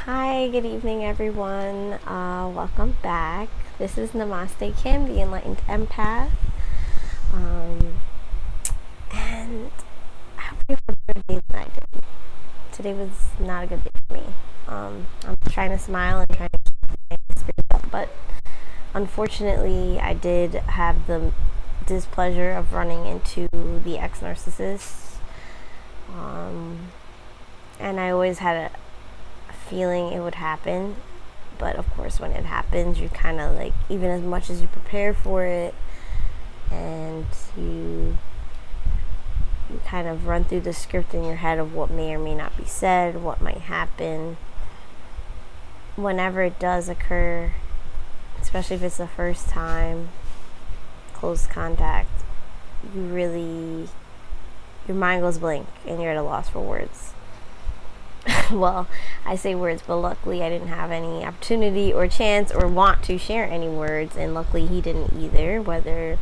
Hi, good evening, everyone. Welcome back. This is Namaste Kim, the Enlightened Empath. And I hope you have a better day than I did. Today was not a good day for me. I'm trying to smile and trying to keep my spirits up, but unfortunately, I did have the displeasure of running into the ex-narcissist. And I always had a feeling it would happen, but of course when it happens you kind of like, even as much as you prepare for it and you kind of run through the script in your head of what may or may not be said, what might happen, whenever it does occur, especially if it's the first time close contact, your mind goes blank and you're at a loss for words. Well, I say words, but luckily I didn't have any opportunity or chance or want to share any words, and luckily he didn't either, whether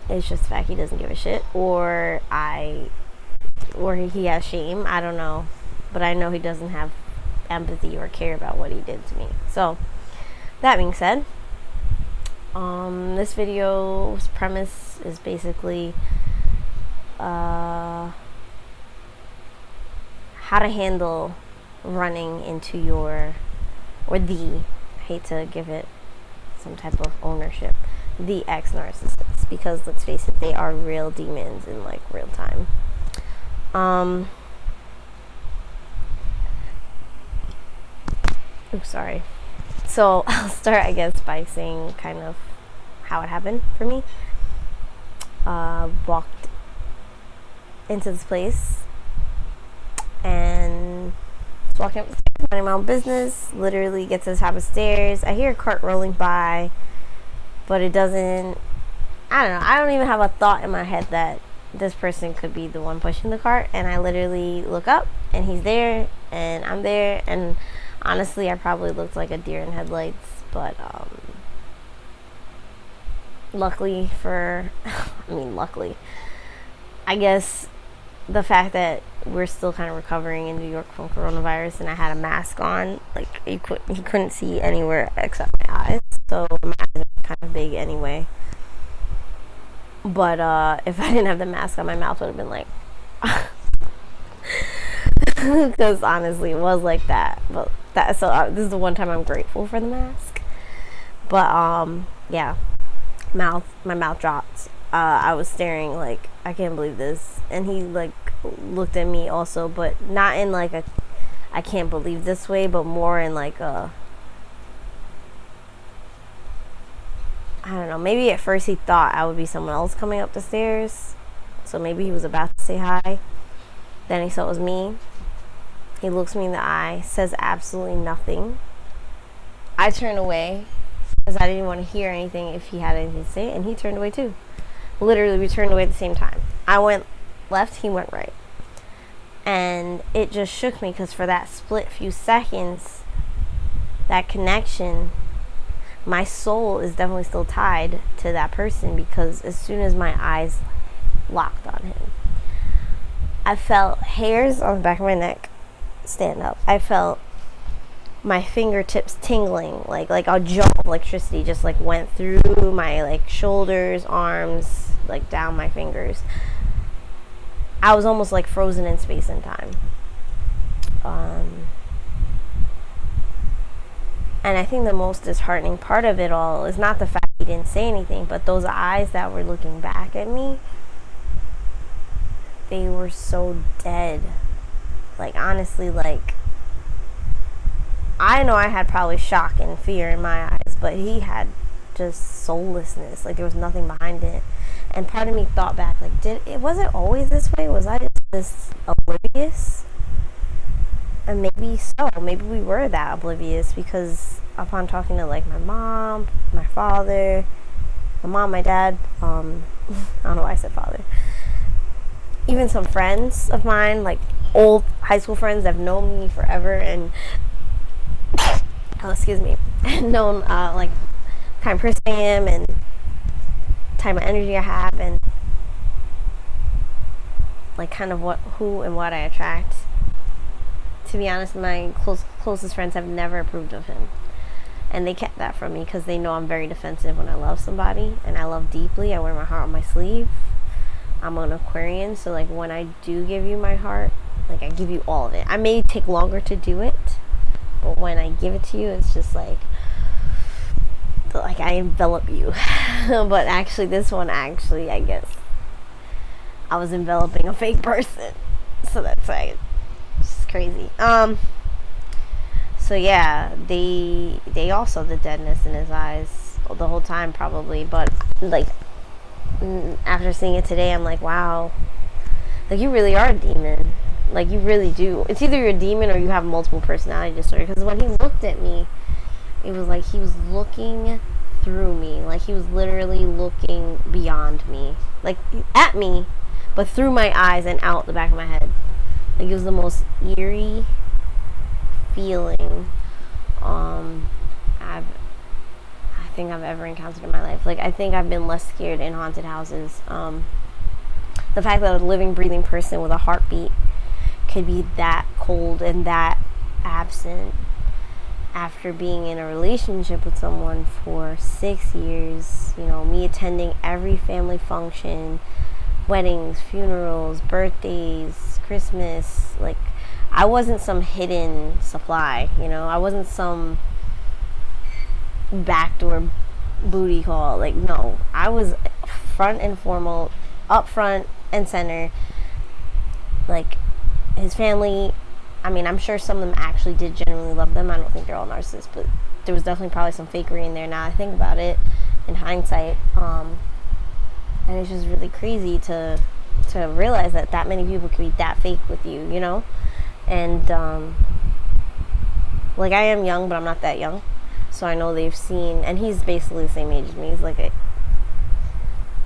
it's just the fact he doesn't give a shit or he has shame, I don't know, but I know he doesn't have empathy or care about what he did to me. So that being said, this video's premise is basically how to handle running into I hate to give it some type of ownership, the ex-narcissists, because let's face it, they are real demons in like real time. Sorry. So I'll start, I guess, by saying kind of how it happened for me. Walked into this place and walking up the stairs, minding my own business, literally get to the top of the stairs. I hear a cart rolling by, but it doesn't, I don't know, I don't even have a thought in my head that this person could be the one pushing the cart, and I literally look up and he's there and I'm there, and honestly I probably looked like a deer in headlights, but luckily, I guess the fact that we're still kind of recovering in New York from coronavirus and I had a mask on, like he couldn't see anywhere except my eyes, so my eyes are kind of big anyway. But if I didn't have the mask on, my mouth would have been like because honestly it was like that. But this is the one time I'm grateful for the mask. But yeah, my mouth dropped. I was staring like, I can't believe this, and he like looked at me also, but not in like a I can't believe this way, but more in like a, I don't know, maybe at first he thought I would be someone else coming up the stairs, so maybe he was about to say hi, then he saw it was me. He looks me in the eye, says absolutely nothing. I turned away because I didn't want to hear anything if he had anything to say, and he turned away too. Literally, we turned away at the same time. I went left, he went right. And it just shook me because for that split few seconds, that connection, my soul is definitely still tied to that person, because as soon as my eyes locked on him, I felt hairs on the back of my neck stand up. I felt my fingertips tingling, like a jolt of electricity just like went through my like shoulders, arms, like down my fingers. I was almost like frozen in space and time. And I think the most disheartening part of it all is not the fact he didn't say anything, but those eyes that were looking back at me, they were so dead. Like honestly, like I know I had probably shock and fear in my eyes, but he had just soullessness. Like there was nothing behind it. And part of me thought back, like, was it always this way? Was I just this oblivious? And maybe so. Maybe we were that oblivious, because upon talking to like my mom, my father, my dad, I don't know why I said father, even some friends of mine, like old high school friends that have known me forever and known like kind of person I am and type of energy I have, and like kind of who and what I attract to be honest, my closest friends have never approved of him. And they kept that from me because they know I'm very defensive when I love somebody. And I love deeply. I wear my heart on my sleeve. I'm an Aquarian. So, like, when I do give you my heart, like, I give you all of it. I may take longer to do it. But when I give it to you, it's just like I envelop you. But actually, this one, I guess I was enveloping a fake person. So that's like, it's crazy. So yeah, they also the deadness in his eyes the whole time probably, but like after seeing it today, I'm like, wow, like you really are a demon. Like you really do. It's either you're a demon or you have multiple personality disorder. Because when he looked at me, it was like he was looking through me. Like he was literally looking beyond me, like at me, but through my eyes and out the back of my head. Like it was the most eerie feeling I think I've ever encountered in my life. Like I think I've been less scared in haunted houses. The fact that a living, breathing person with a heartbeat could be that cold and that absent after being in a relationship with someone for 6 years, you know, me attending every family function, weddings, funerals, birthdays, Christmas, like I wasn't some hidden supply, you know, I wasn't some backdoor booty call. Like, no, I was front and foremost, up front and center. Like, his family, I mean, I'm sure some of them actually did genuinely love them. I don't think they're all narcissists, but there was definitely probably some fakery in there now I think about it in hindsight. And it's just really crazy to realize that many people can be that fake with you, you know? And like I am young, but I'm not that young, so I know they've seen, and he's basically the same age as me. He's like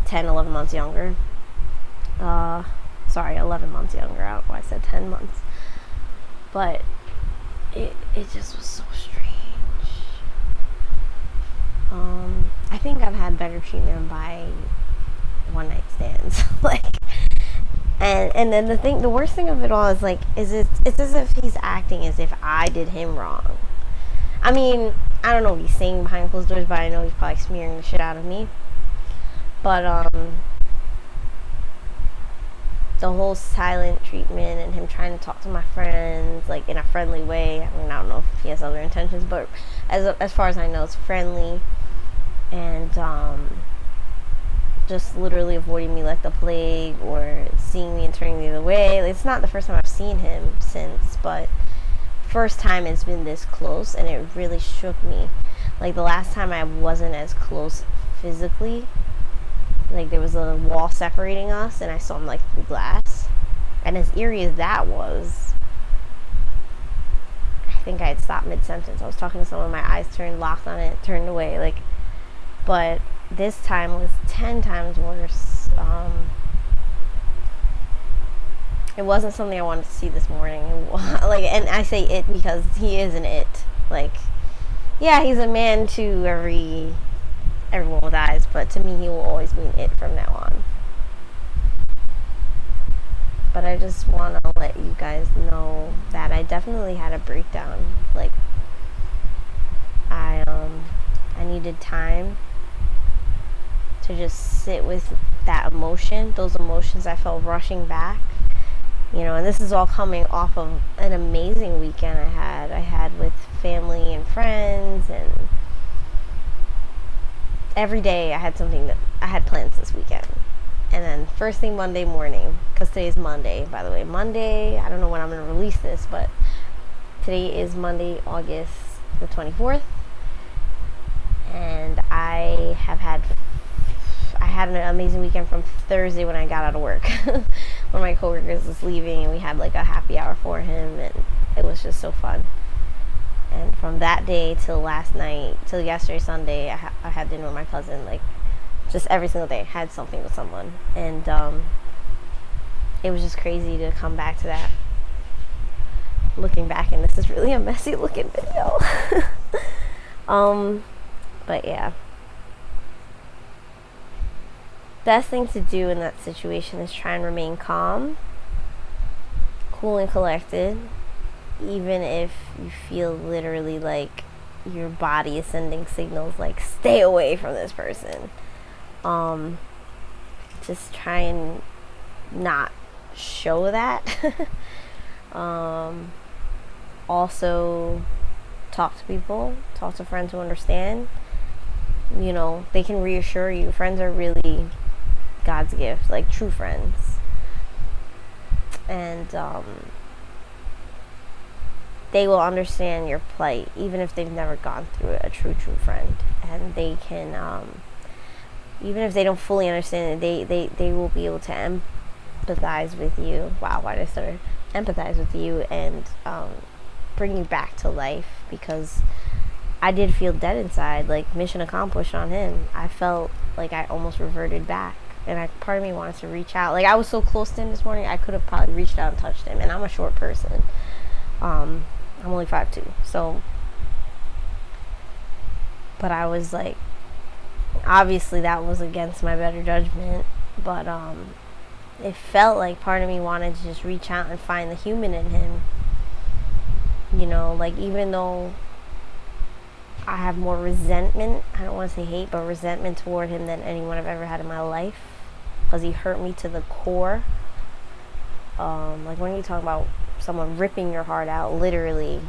10-11 months younger. 11 months younger. I said 10 months, but it just was so strange. I think I've had better treatment by one night stands. Like, and then the worst thing of it all is like, it's as if he's acting as if I did him wrong. I mean, I don't know what he's saying behind closed doors, but I know he's probably smearing the shit out of me. But the whole silent treatment and him trying to talk to my friends like in a friendly way. I mean, I don't know if he has other intentions, but as far as I know, it's friendly. And just literally avoiding me like the plague, or seeing me and turning the other way. Like, it's not the first time I've seen him since, but first time it's been this close, and it really shook me. Like the last time I wasn't as close physically, like there was a wall separating us and I saw him like through glass, and as eerie as that was, I think I had stopped mid-sentence. I was talking to someone, my eyes turned, locked on it, turned away, like, but this time was 10 times worse. It wasn't something I wanted to see this morning. Like, and I say it because he is an it. Like, yeah, he's a man to everyone with eyes, but to me, he will always be an it from now on. But I just want to let you guys know that I definitely had a breakdown. Like, I needed time to just sit with that emotion, those emotions I felt rushing back, you know. And this is all coming off of an amazing weekend I had with family and friends, and every day I had something that I had plans this weekend. And then first thing Monday morning, because today's Monday, by the way, Monday, I don't know when I'm going to release this, but today is Monday, August the 24th, and I had an amazing weekend from Thursday when I got out of work. One of my coworkers was leaving, and we had like a happy hour for him, and it was just so fun. And from that day till last night, till yesterday, Sunday, I had dinner with my cousin, like, just every single day, had something with someone. And it was just crazy to come back to that. Looking back, and this is really a messy looking video. But yeah. Best thing to do in that situation is try and remain calm, cool and collected, even if you feel literally like your body is sending signals like stay away from this person. Just try and not show that. Also talk to people, talk to friends who understand. You know, they can reassure you. Friends are really God's gift, like true friends. And they will understand your plight, even if they've never gone through it. A true friend. And they can, even if they don't fully understand it, they will be able to empathize with you. Wow, why did I start? Empathize with you and bring you back to life, because I did feel dead inside, like mission accomplished on him. I felt like I almost reverted back, and part of me wanted to reach out. Like, I was so close to him this morning, I could have probably reached out and touched him, and I'm a short person. I'm only 5'2", so, but I was like, obviously that was against my better judgment, but it felt like part of me wanted to just reach out and find the human in him. You know, like, even though I have more resentment, I don't want to say hate, but resentment toward him than anyone I've ever had in my life, because he hurt me to the core. Like, when you talk about someone ripping your heart out, literally,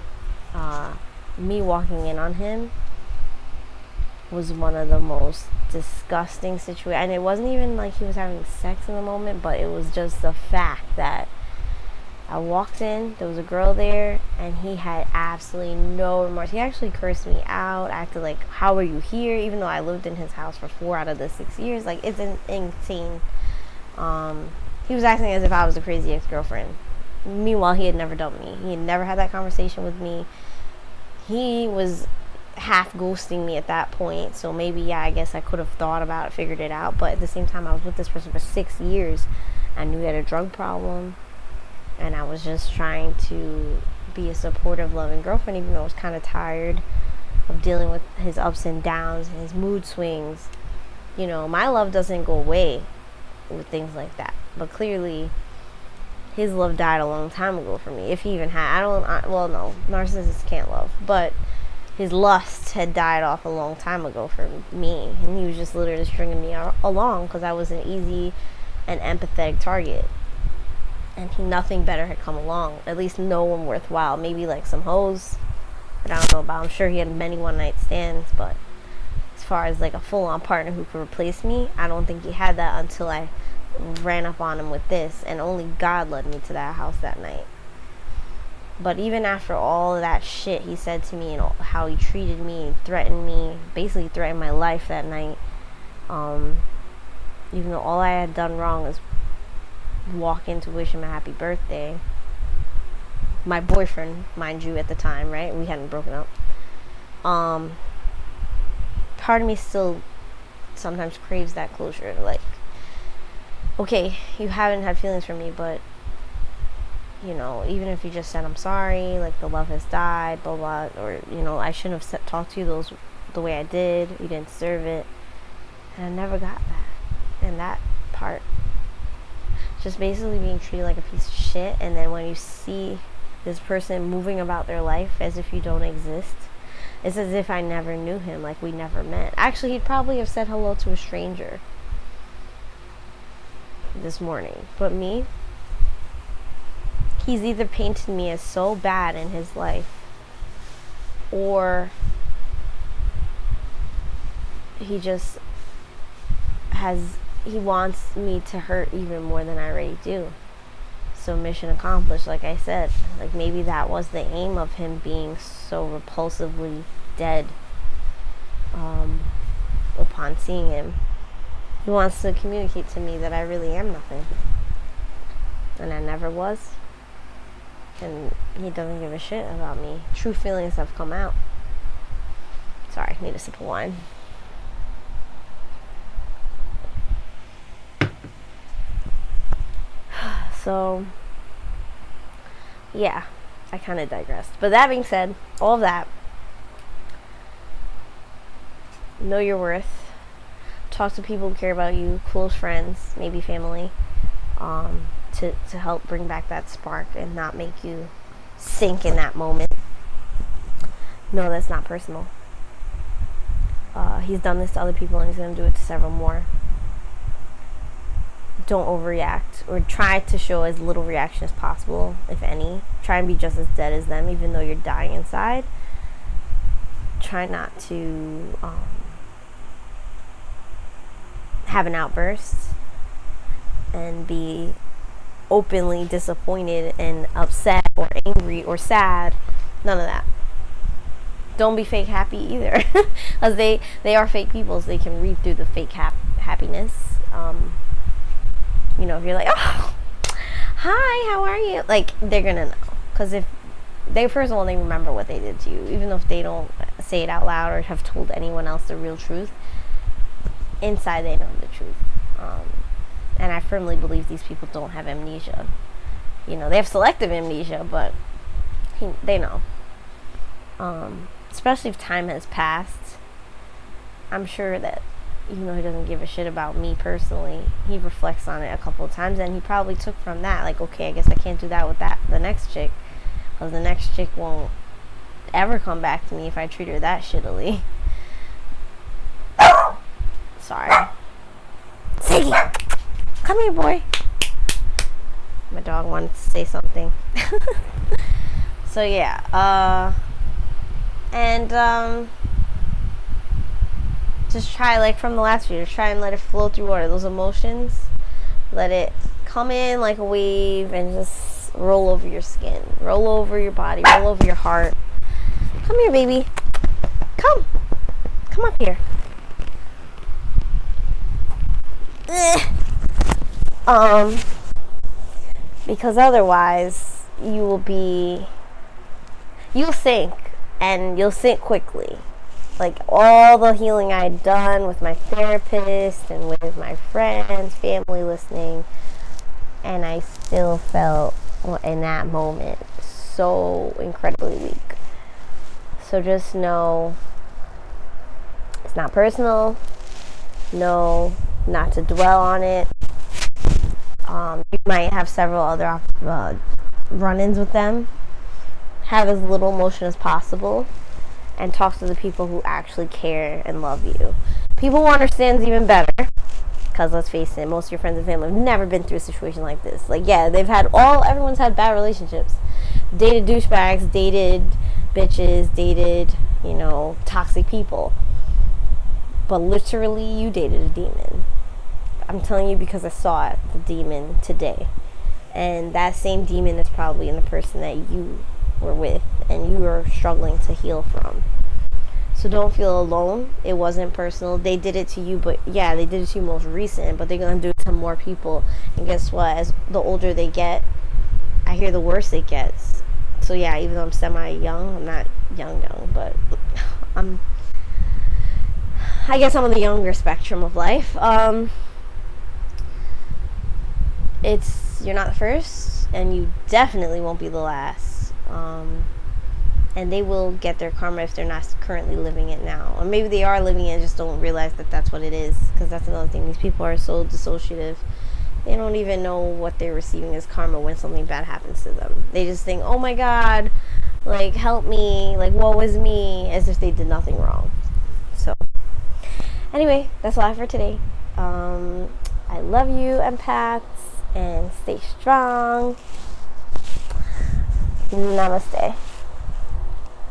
me walking in on him was one of the most disgusting situations. And it wasn't even like he was having sex in the moment, but it was just the fact that I walked in, there was a girl there, and he had absolutely no remorse. He actually cursed me out, acted like, how are you here? Even though I lived in his house for 4 out of the 6 years. Like, it's insane. He was acting as if I was a crazy ex-girlfriend. Meanwhile, he had never dumped me. He had never had that conversation with me. He was half ghosting me at that point, so maybe, yeah, I guess I could have thought about it, figured it out, but at the same time, I was with this person for 6 years. I knew he had a drug problem, and I was just trying to be a supportive, loving girlfriend, even though I was kind of tired of dealing with his ups and downs and his mood swings. You know, my love doesn't go away with things like that, but clearly his love died a long time ago for me, if he even had. Well, no, narcissists can't love, but his lust had died off a long time ago for me, and he was just literally stringing me along because I was an easy and empathetic target, and nothing better had come along, at least no one worthwhile. Maybe like some hoes that I don't know about. I'm sure he had many one night stands, but as far as like a full-on partner who could replace me, I don't think he had that until I ran up on him with this, and only God led me to that house that night. But even after all of that shit he said to me and how he treated me, threatened me, basically threatened my life that night, even though all I had done wrong was walk in to wish him a happy birthday. My boyfriend, mind you, at the time, right? We hadn't broken up. Part of me still sometimes craves that closure. Like, okay, you haven't had feelings for me, but, you know, even if you just said, I'm sorry, like, the love has died, blah, blah, or, you know, I shouldn't have talked to you the way I did, you didn't deserve it, and I never got that. And that part, just basically being treated like a piece of shit, and then when you see this person moving about their life as if you don't exist, it's as if I never knew him, like we never met. Actually, he'd probably have said hello to a stranger this morning, but me, he's either painted me as so bad in his life, or he just he wants me to hurt even more than I already do. So mission accomplished, like I said. Like, maybe that was the aim of him being so repulsively dead upon seeing him. He wants to communicate to me that I really am nothing, and I never was, and he doesn't give a shit about me. True feelings have come out. Sorry, need a sip of wine. So, yeah, I kind of digressed. But that being said, all of that, know your worth. Talk to people who care about you, close friends, maybe family, to help bring back that spark and not make you sink in that moment. No, that's not personal. He's done this to other people and he's going to do it to several more. Don't overreact, or try to show as little reaction as possible, if any. Try and be just as dead as them, even though you're dying inside. Try not to have an outburst and be openly disappointed and upset or angry or sad. None of that. Don't be fake happy either, because they are fake people, so they can read through the fake happiness. You know, if you're like, oh, hi, how are you? Like, they're gonna know, because if they, first of all, they remember what they did to you, even if they don't say it out loud or have told anyone else the real truth. Inside, they know the truth. And I firmly believe these people don't have amnesia. You know, they have selective amnesia, but they know. Especially if time has passed. I'm sure that, even though he doesn't give a shit about me personally, he reflects on it a couple of times, and he probably took from that, like, okay, I guess I can't do that with the next chick, because the next chick won't ever come back to me if I treat her that shittily. Sorry. Ziggy, come here, boy. My dog wanted to say something. So yeah, just try, like from the last video, try and let it flow through water. Those emotions, let it come in like a wave and just roll over your skin, roll over your body, roll over your heart. Come here, baby. Come up here. Because otherwise you'll sink, and you'll sink quickly. Like, all the healing I had done with my therapist and with my friends, family listening, and I still felt, in that moment, so incredibly weak. So just know it's not personal. Know not to dwell on it. You might have several other run-ins with them. Have as little emotion as possible, and talk to the people who actually care and love you. People who understand is even better, because let's face it, most of your friends and family have never been through a situation like this. Like, yeah, everyone's had bad relationships. Dated douchebags, dated bitches, dated, toxic people. But literally, you dated a demon. I'm telling you because I saw it, the demon, today. And that same demon is probably in the person that you were with and you were struggling to heal from. So don't feel alone. It wasn't personal. They did it to you, but yeah, they did it to you most recent, but they're going to do it to more people. And guess what? As the older they get, I hear the worse it gets. So yeah, even though I'm semi-young, I'm not young, but I guess I'm on the younger spectrum of life. You're not the first, and you definitely won't be the last. And they will get their karma if they're not currently living it now. Or maybe they are living it and just don't realize that that's what it is. Because that's another thing. These people are so dissociative. They don't even know what they're receiving as karma when something bad happens to them. They just think, oh my God, like, help me, like, woe is me, as if they did nothing wrong. So, anyway, that's all I have for today. I love you, empaths, and stay strong. Namaste.